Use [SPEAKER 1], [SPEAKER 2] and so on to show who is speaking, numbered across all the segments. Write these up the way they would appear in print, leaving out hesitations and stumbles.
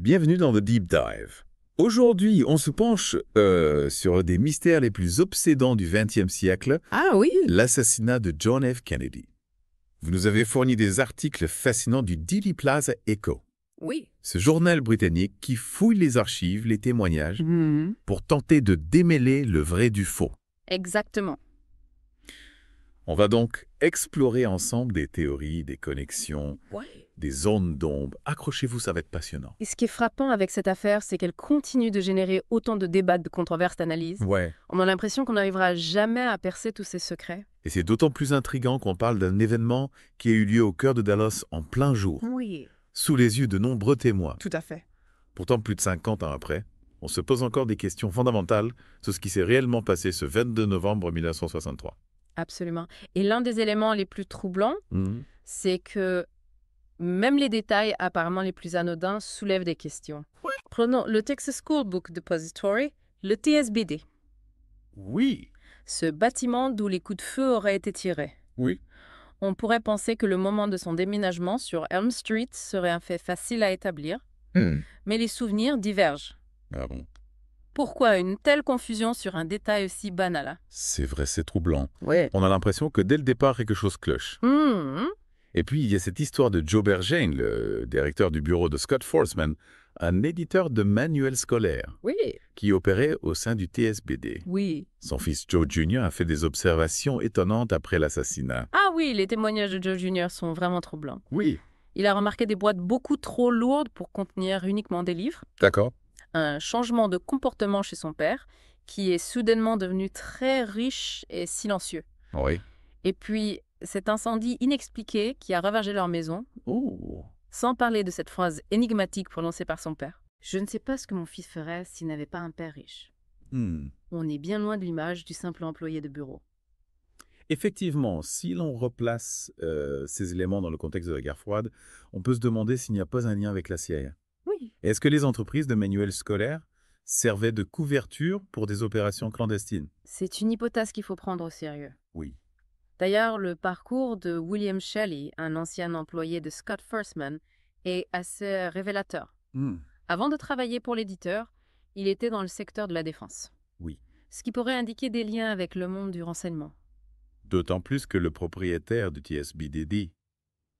[SPEAKER 1] Bienvenue dans The Deep Dive. Aujourd'hui, on se penche sur des mystères les plus obsédants du XXe siècle,
[SPEAKER 2] Ah oui,
[SPEAKER 1] l'assassinat de John F. Kennedy. Vous nous avez fourni des articles fascinants du Daily Plaza Echo,
[SPEAKER 2] oui.
[SPEAKER 1] ce journal britannique qui fouille les archives, les témoignages,
[SPEAKER 2] Mhm.
[SPEAKER 1] pour tenter de démêler le vrai du faux.
[SPEAKER 2] Exactement.
[SPEAKER 1] On va donc explorer ensemble des théories, des connexions,
[SPEAKER 2] Ouais.
[SPEAKER 1] des zones d'ombre. Accrochez-vous, ça va être passionnant.
[SPEAKER 2] Et ce qui est frappant avec cette affaire, c'est qu'elle continue de générer autant de débats, de controverses, d'analyses.
[SPEAKER 1] Ouais.
[SPEAKER 2] On a l'impression qu'on n'arrivera jamais à percer tous ces secrets.
[SPEAKER 1] Et c'est d'autant plus intriguant qu'on parle d'un événement qui a eu lieu au cœur de Dallas en plein jour,
[SPEAKER 2] Oui,
[SPEAKER 1] sous les yeux de nombreux témoins.
[SPEAKER 2] tout à fait.
[SPEAKER 1] Pourtant, plus de 50 ans après, on se pose encore des questions fondamentales sur ce qui s'est réellement passé ce 22 novembre 1963.
[SPEAKER 2] Absolument. Et l'un des éléments les plus troublants,
[SPEAKER 1] Mhm.
[SPEAKER 2] c'est que même les détails apparemment les plus anodins soulèvent des questions. Prenons le Texas School Book Depository, le TSBD,
[SPEAKER 1] Oui.
[SPEAKER 2] ce bâtiment d'où les coups de feu auraient été tirés.
[SPEAKER 1] Oui.
[SPEAKER 2] On pourrait penser que le moment de son déménagement sur Elm Street serait un fait facile à établir, mais les souvenirs divergent.
[SPEAKER 1] Ah bon.
[SPEAKER 2] Pourquoi une telle confusion sur un détail aussi banal?
[SPEAKER 1] C'est vrai, c'est troublant.
[SPEAKER 2] Ouais.
[SPEAKER 1] On a l'impression que dès le départ, quelque chose cloche. Et puis, il y a cette histoire de Joe Berghain, le directeur du bureau de Scott Forsman, un éditeur de manuels scolaires
[SPEAKER 2] Oui.
[SPEAKER 1] qui opérait au sein du TSBD.
[SPEAKER 2] Oui.
[SPEAKER 1] Son fils Joe Jr. a fait des observations étonnantes après l'assassinat.
[SPEAKER 2] Ah oui, les témoignages de Joe Jr. sont vraiment troublants.
[SPEAKER 1] Oui.
[SPEAKER 2] Il a remarqué des boîtes beaucoup trop lourdes pour contenir uniquement des livres,
[SPEAKER 1] D'accord.
[SPEAKER 2] un changement de comportement chez son père, qui est soudainement devenu très riche et silencieux.
[SPEAKER 1] Oui.
[SPEAKER 2] Et puis, cet incendie inexpliqué qui a ravagé leur maison,
[SPEAKER 1] Oh.
[SPEAKER 2] sans parler de cette phrase énigmatique prononcée par son père. « Je ne sais pas ce que mon fils ferait s'il n'avait pas un père riche. » On est bien loin de l'image du simple employé de bureau.
[SPEAKER 1] Effectivement, si l'on replace ces éléments dans le contexte de la guerre froide, on peut se demander s'il n'y a pas un lien avec la CIA.
[SPEAKER 2] Oui.
[SPEAKER 1] Est-ce que les entreprises de manuels scolaires servaient de couverture pour des opérations clandestines?
[SPEAKER 2] C'est une hypothèse qu'il faut prendre au sérieux.
[SPEAKER 1] Oui.
[SPEAKER 2] D'ailleurs, le parcours de William Shelley, un ancien employé de Scott Forsman, est assez révélateur. Avant de travailler pour l'éditeur, il était dans le secteur de la défense.
[SPEAKER 1] Oui.
[SPEAKER 2] Ce qui pourrait indiquer des liens avec le monde du renseignement.
[SPEAKER 1] D'autant plus que le propriétaire du TSBD,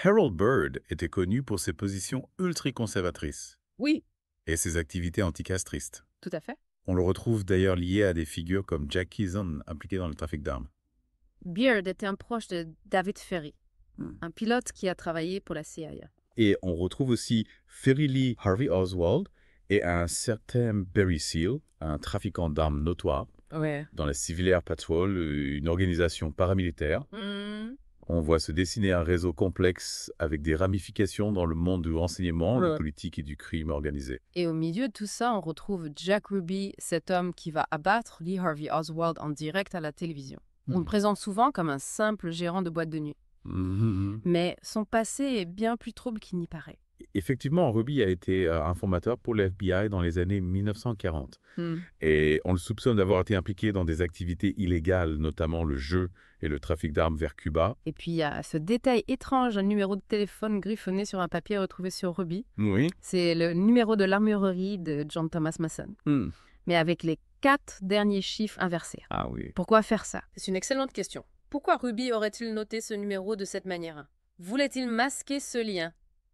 [SPEAKER 1] Harold Bird, était connu pour ses positions ultra-conservatrices
[SPEAKER 2] Oui.
[SPEAKER 1] et ses activités anticastristes.
[SPEAKER 2] Tout à fait.
[SPEAKER 1] On le retrouve d'ailleurs lié à des figures comme Jack Keyson, impliqué dans le trafic d'armes.
[SPEAKER 2] Beard était un proche de David Ferry, un pilote qui a travaillé pour la CIA.
[SPEAKER 1] Et on retrouve aussi Ferry Lee Harvey Oswald et un certain Barry Seal, un trafiquant d'armes notoire,
[SPEAKER 2] Ouais.
[SPEAKER 1] dans la Civil Air Patrol, une organisation paramilitaire. On voit se dessiner un réseau complexe avec des ramifications dans le monde du renseignement,
[SPEAKER 2] Ouais.
[SPEAKER 1] du politique et du crime organisé.
[SPEAKER 2] Et au milieu de tout ça, on retrouve Jack Ruby, cet homme qui va abattre Lee Harvey Oswald en direct à la télévision. On le présente souvent comme un simple gérant de boîte de nuit. Mais son passé est bien plus trouble qu'il n'y paraît.
[SPEAKER 1] Effectivement, Ruby a été informateur pour le FBI dans les années 1940. Et on le soupçonne d'avoir été impliqué dans des activités illégales, notamment le jeu et le trafic d'armes vers Cuba.
[SPEAKER 2] Et puis il y a ce détail étrange, un numéro de téléphone griffonné sur un papier retrouvé sur Ruby.
[SPEAKER 1] Oui.
[SPEAKER 2] C'est le numéro de l'armurerie de John Thomas Mason, mais avec les 4 derniers chiffres inversés.
[SPEAKER 1] Ah oui.
[SPEAKER 2] Pourquoi faire ça? C'est une excellente question. Pourquoi Ruby aurait-il noté ce numéro de cette manière? Voulait-il masquer ce lien?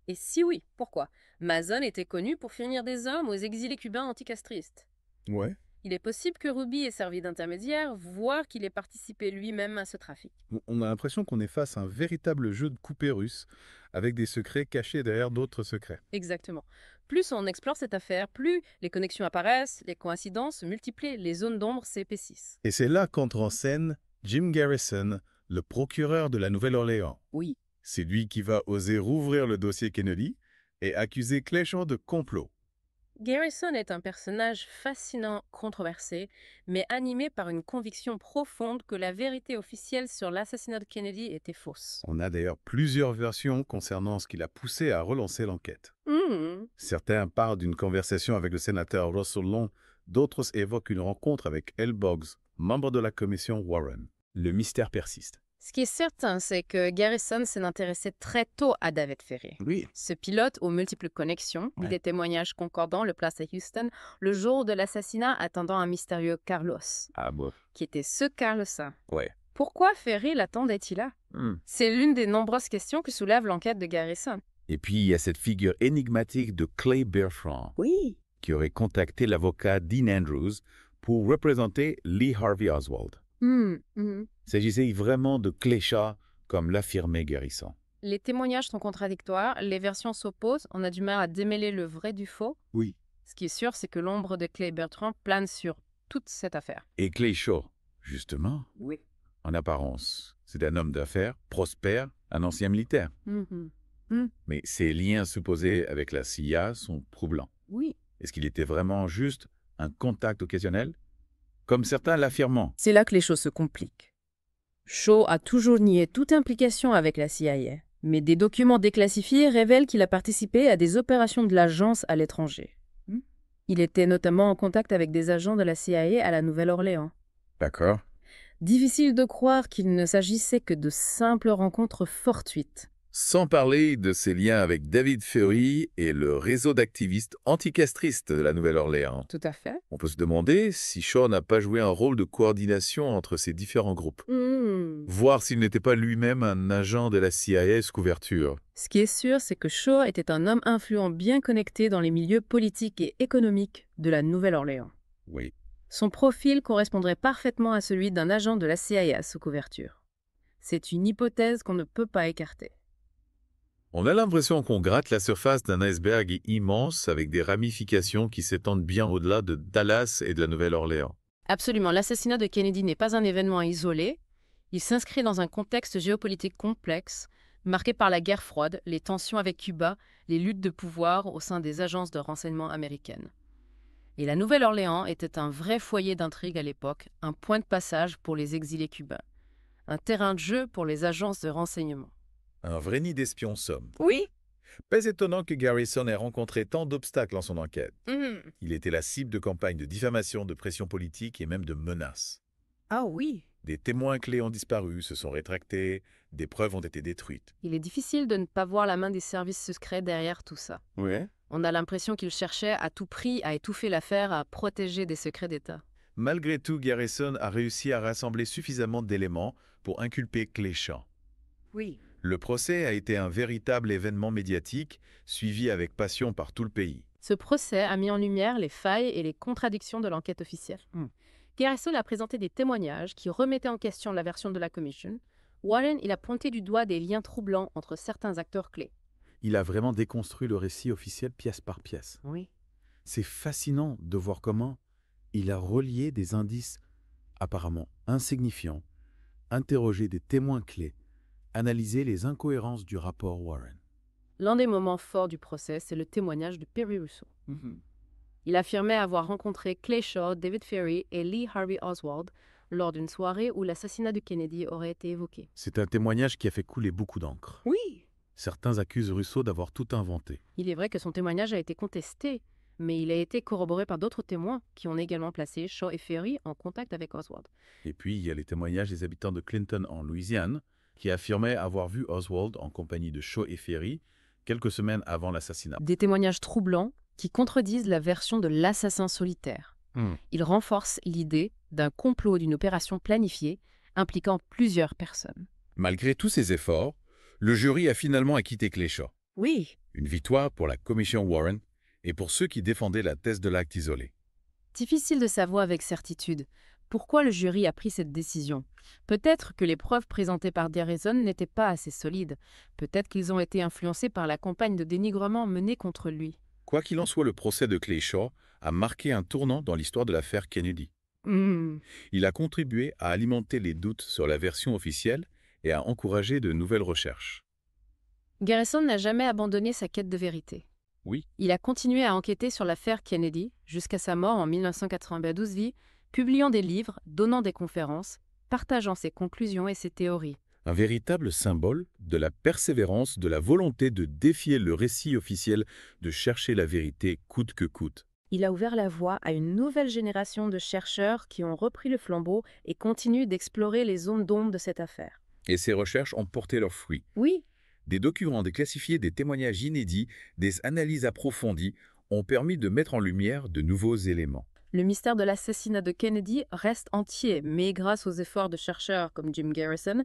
[SPEAKER 2] Et si oui, pourquoi? Mason était connu pour fournir des hommes aux exilés cubains anticastristes.
[SPEAKER 1] Ouais.
[SPEAKER 2] Il est possible que Ruby ait servi d'intermédiaire, voire qu'il ait participé lui-même à ce trafic.
[SPEAKER 1] On a l'impression qu'on est face à un véritable jeu de coupé russe, avec des secrets cachés derrière d'autres secrets.
[SPEAKER 2] Exactement. Plus on explore cette affaire, plus les connexions apparaissent, les coïncidences se multiplient, les zones d'ombre s'épaississent.
[SPEAKER 1] Et c'est là qu'entre en scène Jim Garrison, le procureur de la Nouvelle-Orléans.
[SPEAKER 2] Oui.
[SPEAKER 1] C'est lui qui va oser rouvrir le dossier Kennedy et accuser Cléchon de complot.
[SPEAKER 2] Garrison est un personnage fascinant, controversé, mais animé par une conviction profonde que la vérité officielle sur l'assassinat de Kennedy était fausse.
[SPEAKER 1] On a d'ailleurs plusieurs versions concernant ce qui l'a poussé à relancer l'enquête. Certains parlent d'une conversation avec le sénateur Russell Long, d'autres évoquent une rencontre avec L. Boggs, membre de la commission Warren. Le mystère persiste.
[SPEAKER 2] Ce qui est certain, c'est que Garrison s'est intéressé très tôt à David Ferry.
[SPEAKER 1] Oui.
[SPEAKER 2] Ce pilote aux multiples connexions,
[SPEAKER 1] Ouais.
[SPEAKER 2] des témoignages concordants le placent à Houston le jour de l'assassinat attendant un mystérieux Carlos,
[SPEAKER 1] Ah bon.
[SPEAKER 2] qui était ce Carlos-là.
[SPEAKER 1] Ouais.
[SPEAKER 2] Pourquoi Ferry l'attendait-il là? C'est l'une des nombreuses questions que soulève l'enquête de Garrison.
[SPEAKER 1] Et puis, il y a cette figure énigmatique de Clay Bertrand,
[SPEAKER 2] Oui.
[SPEAKER 1] qui aurait contacté l'avocat Dean Andrews pour représenter Lee Harvey Oswald. Il s'agissait vraiment de Cléchat, comme l'affirmait Garrison.
[SPEAKER 2] Les témoignages sont contradictoires, les versions s'opposent, on a du mal à démêler le vrai du faux.
[SPEAKER 1] Oui.
[SPEAKER 2] Ce qui est sûr, c'est que l'ombre de Clay Bertrand plane sur toute cette affaire.
[SPEAKER 1] Et Cléchat, justement,
[SPEAKER 2] Oui.
[SPEAKER 1] en apparence, c'est un homme d'affaires, prospère, un ancien militaire. Mais ses liens supposés avec la CIA sont troublants.
[SPEAKER 2] Oui.
[SPEAKER 1] Est-ce qu'il était vraiment juste un contact occasionnel, comme certains l'affirment?
[SPEAKER 2] C'est là que les choses se compliquent. Shaw a toujours nié toute implication avec la CIA, mais des documents déclassifiés révèlent qu'il a participé à des opérations de l'agence à l'étranger. Il était notamment en contact avec des agents de la CIA à la Nouvelle-Orléans.
[SPEAKER 1] D'accord.
[SPEAKER 2] Difficile de croire qu'il ne s'agissait que de simples rencontres fortuites.
[SPEAKER 1] Sans parler de ses liens avec David Ferry et le réseau d'activistes anticastristes de la Nouvelle-Orléans.
[SPEAKER 2] Tout à fait.
[SPEAKER 1] On peut se demander si Shaw n'a pas joué un rôle de coordination entre ces différents groupes. Voir s'il n'était pas lui-même un agent de la CIA sous couverture.
[SPEAKER 2] Ce qui est sûr, c'est que Shaw était un homme influent bien connecté dans les milieux politiques et économiques de la Nouvelle-Orléans.
[SPEAKER 1] Oui.
[SPEAKER 2] Son profil correspondrait parfaitement à celui d'un agent de la CIA sous couverture. C'est une hypothèse qu'on ne peut pas écarter.
[SPEAKER 1] On a l'impression qu'on gratte la surface d'un iceberg immense avec des ramifications qui s'étendent bien au-delà de Dallas et de la Nouvelle-Orléans.
[SPEAKER 2] Absolument, l'assassinat de Kennedy n'est pas un événement isolé. Il s'inscrit dans un contexte géopolitique complexe, marqué par la guerre froide, les tensions avec Cuba, les luttes de pouvoir au sein des agences de renseignement américaines. Et la Nouvelle-Orléans était un vrai foyer d'intrigue à l'époque, un point de passage pour les exilés cubains, un terrain de jeu pour les agences de renseignement.
[SPEAKER 1] Un vrai nid d'espions somme.
[SPEAKER 2] Oui.
[SPEAKER 1] Pas étonnant que Garrison ait rencontré tant d'obstacles en son enquête. Il était la cible de campagnes de diffamation, de pression politique et même de menaces.
[SPEAKER 2] Ah oui.
[SPEAKER 1] Des témoins clés ont disparu, se sont rétractés, des preuves ont été détruites.
[SPEAKER 2] Il est difficile de ne pas voir la main des services secrets derrière tout ça.
[SPEAKER 1] Oui.
[SPEAKER 2] On a l'impression qu'il cherchait à tout prix à étouffer l'affaire, à protéger des secrets d'État.
[SPEAKER 1] Malgré tout, Garrison a réussi à rassembler suffisamment d'éléments pour inculper Cléchat.
[SPEAKER 2] Oui.
[SPEAKER 1] Le procès a été un véritable événement médiatique, suivi avec passion par tout le pays.
[SPEAKER 2] Ce procès a mis en lumière les failles et les contradictions de l'enquête officielle. Garrison a présenté des témoignages qui remettaient en question la version de la Commission. Warren, il a pointé du doigt des liens troublants entre certains acteurs clés.
[SPEAKER 1] Il a vraiment déconstruit le récit officiel pièce par pièce.
[SPEAKER 2] Oui.
[SPEAKER 1] C'est fascinant de voir comment il a relié des indices apparemment insignifiants, interrogé des témoins clés, analysé les incohérences du rapport Warren.
[SPEAKER 2] L'un des moments forts du procès, c'est le témoignage de Perry Rousseau. Il affirmait avoir rencontré Clay Shaw, David Ferry et Lee Harvey Oswald lors d'une soirée où l'assassinat de Kennedy aurait été évoqué.
[SPEAKER 1] C'est un témoignage qui a fait couler beaucoup d'encre.
[SPEAKER 2] Oui.
[SPEAKER 1] Certains accusent Rousseau d'avoir tout inventé.
[SPEAKER 2] Il est vrai que son témoignage a été contesté, mais il a été corroboré par d'autres témoins qui ont également placé Shaw et Ferry en contact avec Oswald.
[SPEAKER 1] Et puis, il y a les témoignages des habitants de Clinton en Louisiane, qui affirmaient avoir vu Oswald en compagnie de Shaw et Ferry quelques semaines avant l'assassinat.
[SPEAKER 2] Des témoignages troublants qui contredisent la version de l'assassin solitaire. Ils renforcent l'idée d'un complot, d'une opération planifiée impliquant plusieurs personnes.
[SPEAKER 1] Malgré tous ces efforts, le jury a finalement acquitté Cléchat.
[SPEAKER 2] Oui.
[SPEAKER 1] Une victoire pour la commission Warren et pour ceux qui défendaient la thèse de l'acte isolé.
[SPEAKER 2] Difficile de savoir avec certitude pourquoi le jury a pris cette décision. Peut-être que les preuves présentées par Garrison n'étaient pas assez solides. Peut-être qu'ils ont été influencés par la campagne de dénigrement menée contre lui.
[SPEAKER 1] Quoi qu'il en soit, le procès de Cléchat a marqué un tournant dans l'histoire de l'affaire Kennedy. Il a contribué à alimenter les doutes sur la version officielle et à encourager de nouvelles recherches.
[SPEAKER 2] Garrison n'a jamais abandonné sa quête de vérité.
[SPEAKER 1] Oui.
[SPEAKER 2] Il a continué à enquêter sur l'affaire Kennedy jusqu'à sa mort en 1992, publiant des livres, donnant des conférences, partageant ses conclusions et ses théories.
[SPEAKER 1] Un véritable symbole de la persévérance, de la volonté de défier le récit officiel, de chercher la vérité coûte que coûte.
[SPEAKER 2] Il a ouvert la voie à une nouvelle génération de chercheurs qui ont repris le flambeau et continuent d'explorer les zones d'ombre de cette affaire.
[SPEAKER 1] Et ces recherches ont porté leurs fruits.
[SPEAKER 2] Oui.
[SPEAKER 1] Des documents déclassifiés, des témoignages inédits, des analyses approfondies ont permis de mettre en lumière de nouveaux éléments.
[SPEAKER 2] Le mystère de l'assassinat de Kennedy reste entier, mais grâce aux efforts de chercheurs comme Jim Garrison,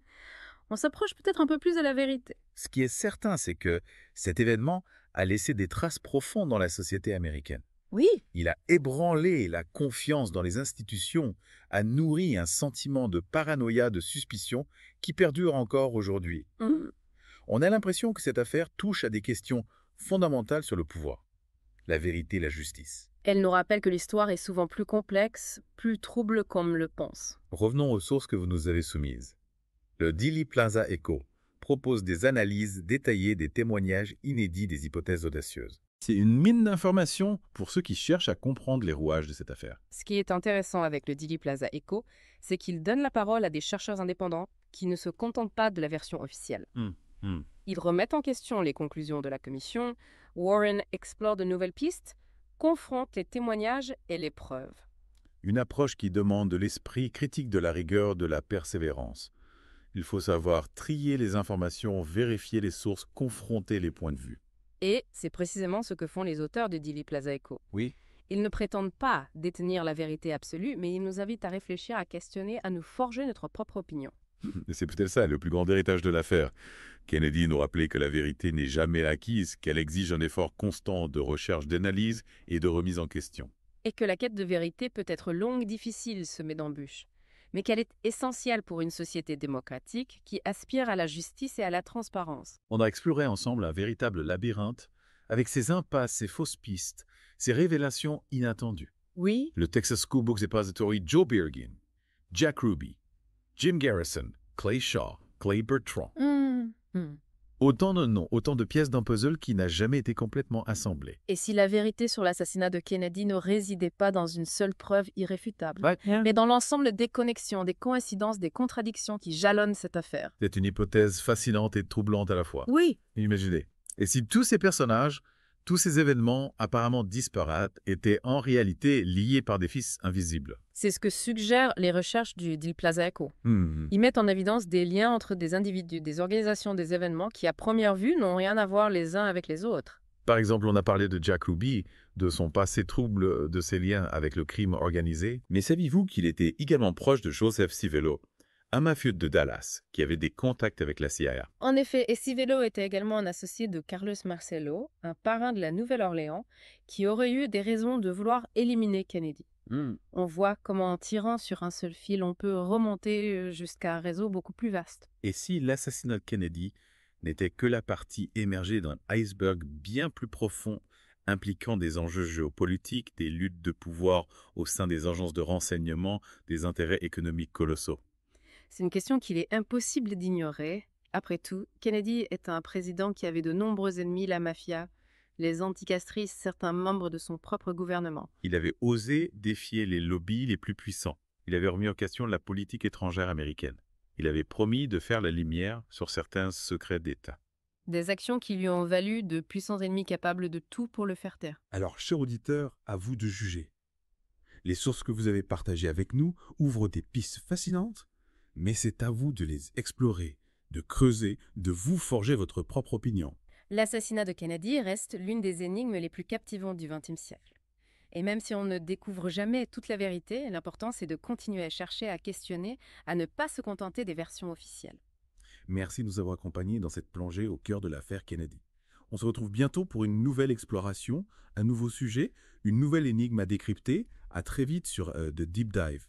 [SPEAKER 2] on s'approche peut-être un peu plus de la vérité.
[SPEAKER 1] Ce qui est certain, c'est que cet événement a laissé des traces profondes dans la société américaine.
[SPEAKER 2] Oui.
[SPEAKER 1] Il a ébranlé la confiance dans les institutions, a nourri un sentiment de paranoïa, de suspicion qui perdure encore aujourd'hui. On a l'impression que cette affaire touche à des questions fondamentales sur le pouvoir, la vérité et la justice.
[SPEAKER 2] Elle nous rappelle que l'histoire est souvent plus complexe, plus trouble qu'on le pense.
[SPEAKER 1] Revenons aux sources que vous nous avez soumises. Le Dealey Plaza Echo propose des analyses détaillées des témoignages inédits des hypothèses audacieuses.
[SPEAKER 3] C'est une mine d'informations pour ceux qui cherchent à comprendre les rouages de cette affaire.
[SPEAKER 2] Ce qui est intéressant avec le Dealey Plaza Echo, c'est qu'il donne la parole à des chercheurs indépendants qui ne se contentent pas de la version officielle. Ils remettent en question les conclusions de la commission, Warren explore de nouvelles pistes, confronte les témoignages et les preuves.
[SPEAKER 3] Une approche qui demande de l'esprit critique, de la rigueur, de la persévérance. Il faut savoir trier les informations, vérifier les sources, confronter les points de vue.
[SPEAKER 2] Et c'est précisément ce que font les auteurs de Dealey Plaza Echo.
[SPEAKER 3] Oui.
[SPEAKER 2] Ils ne prétendent pas détenir la vérité absolue, mais ils nous invitent à réfléchir, à questionner, à nous forger notre propre opinion.
[SPEAKER 3] Et c'est peut-être ça, le plus grand héritage de l'affaire. Kennedy nous rappelait que la vérité n'est jamais acquise, qu'elle exige un effort constant de recherche, d'analyse et de remise en question.
[SPEAKER 2] Et que la quête de vérité peut être longue, difficile, semée d'embûches, mais qu'elle est essentielle pour une société démocratique qui aspire à la justice et à la transparence.
[SPEAKER 3] On a exploré ensemble un véritable labyrinthe, avec ses impasses, ses fausses pistes, ses révélations inattendues.
[SPEAKER 2] Oui.
[SPEAKER 3] Le Texas School Books Depository, Joe Bergen, Jack Ruby, Jim Garrison, Clay Shaw, Clay Bertrand. Autant de noms, autant de pièces d'un puzzle qui n'a jamais été complètement assemblé.
[SPEAKER 2] Et si la vérité sur l'assassinat de Kennedy ne résidait pas dans une seule preuve irréfutable, mais dans l'ensemble des connexions, des coïncidences, des contradictions qui jalonnent cette affaire.
[SPEAKER 3] C'est une hypothèse fascinante et troublante à la fois.
[SPEAKER 2] Oui.
[SPEAKER 3] Imaginez. Et si tous ces personnages, tous ces événements apparemment disparates étaient en réalité liés par des fils invisibles?
[SPEAKER 2] C'est ce que suggèrent les recherches du Dealey Plaza Echo.
[SPEAKER 3] Mmh.
[SPEAKER 2] Ils mettent en évidence des liens entre des individus, des organisations, des événements qui, à première vue, n'ont rien à voir les uns avec les autres.
[SPEAKER 3] Par exemple, on a parlé de Jack Ruby, de son passé trouble, de ses liens avec le crime organisé.
[SPEAKER 1] Mais saviez-vous qu'il était également proche de Joseph Civello, un mafieux de Dallas qui avait des contacts avec la CIA?
[SPEAKER 2] En effet, et Civello était également un associé de Carlos Marcello, un parrain de la Nouvelle-Orléans, qui aurait eu des raisons de vouloir éliminer Kennedy. On voit comment en tirant sur un seul fil, on peut remonter jusqu'à un réseau beaucoup plus vaste.
[SPEAKER 1] Et si l'assassinat de Kennedy n'était que la partie émergée d'un iceberg bien plus profond, impliquant des enjeux géopolitiques, des luttes de pouvoir au sein des agences de renseignement, des intérêts économiques colossaux?
[SPEAKER 2] C'est une question qu'il est impossible d'ignorer. Après tout, Kennedy est un président qui avait de nombreux ennemis, la mafia, les anticastristes, certains membres de son propre gouvernement.
[SPEAKER 1] Il avait osé défier les lobbies les plus puissants. Il avait remis en question la politique étrangère américaine. Il avait promis de faire la lumière sur certains secrets d'État.
[SPEAKER 2] Des actions qui lui ont valu de puissants ennemis capables de tout pour le faire taire.
[SPEAKER 4] Alors, chers auditeurs, à vous de juger. Les sources que vous avez partagées avec nous ouvrent des pistes fascinantes, mais c'est à vous de les explorer, de creuser, de vous forger votre propre opinion.
[SPEAKER 2] L'assassinat de Kennedy reste l'une des énigmes les plus captivantes du XXe siècle. Et même si on ne découvre jamais toute la vérité, l'important c'est de continuer à chercher, à questionner, à ne pas se contenter des versions officielles.
[SPEAKER 4] Merci de nous avoir accompagnés dans cette plongée au cœur de l'affaire Kennedy. On se retrouve bientôt pour une nouvelle exploration, un nouveau sujet, une nouvelle énigme à décrypter. À très vite sur The Deep Dive.